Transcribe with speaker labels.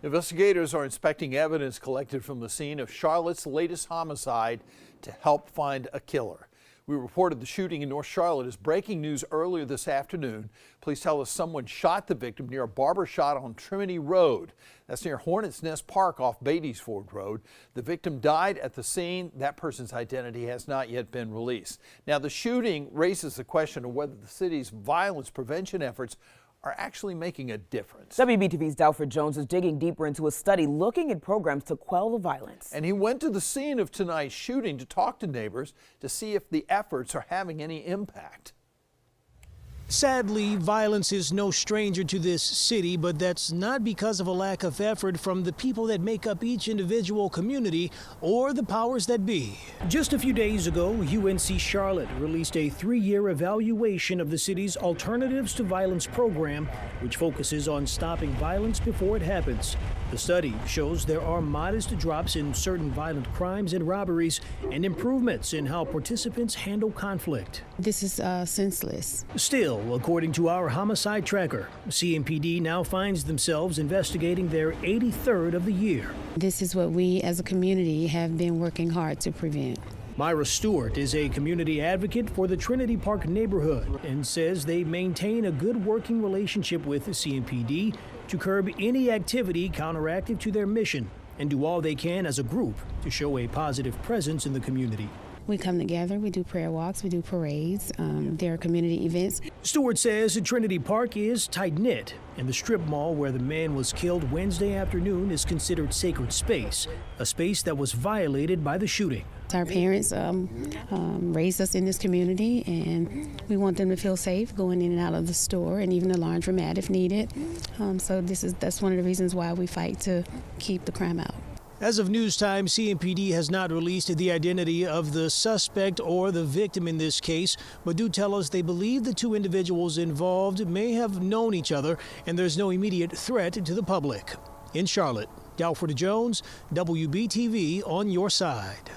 Speaker 1: Investigators are inspecting evidence collected from the scene of Charlotte's latest homicide to help find a killer. We reported the shooting in North Charlotte as breaking news earlier this afternoon. Police tell us someone shot the victim near a barbershop on Trinity Road. That's near Hornets Nest Park off Beatty'sford Road. The victim died at the scene. That person's identity has not yet been released. Now, the shooting raises the question of whether the city's violence prevention efforts are actually making a difference.
Speaker 2: WBTV's Dalford Jones is digging deeper into a study looking at programs to quell the violence.
Speaker 1: And he went to the scene of tonight's shooting to talk to neighbors to see if the efforts are having any impact.
Speaker 3: Sadly, violence is no stranger to this city, but that's not because of a lack of effort from the people that make up each individual community or the powers that be. Just a few days ago, UNC Charlotte released a 3-year evaluation of the city's Alternatives to Violence program, which focuses on stopping violence before it happens. The study shows there are modest drops in certain violent crimes and robberies and improvements in how participants handle conflict.
Speaker 4: This is senseless.
Speaker 3: Still, according to our homicide tracker, CMPD now finds themselves investigating their 83rd of the year.
Speaker 4: This is what we as a community have been working hard to prevent.
Speaker 3: Myra Stewart is a community advocate for the Trinity Park neighborhood and says they maintain a good working relationship with the CMPD to curb any activity counteractive to their mission and do all they can as a group to show a positive presence in the community.
Speaker 4: We come together, we do prayer walks, we do parades, there are community events.
Speaker 3: Stewart says Trinity Park is tight-knit, and the strip mall where the man was killed Wednesday afternoon is considered sacred space, a space that was violated by the shooting.
Speaker 4: Our parents raised us in this community, and we want them to feel safe going in and out of the store and even the laundromat if needed. So that's one of the reasons why we fight to keep the crime out.
Speaker 3: As of news time, CMPD has not released the identity of the suspect or the victim in this case, but do tell us they believe the two individuals involved may have known each other and there's no immediate threat to the public. In Charlotte, Dalford Jones, WBTV on your side.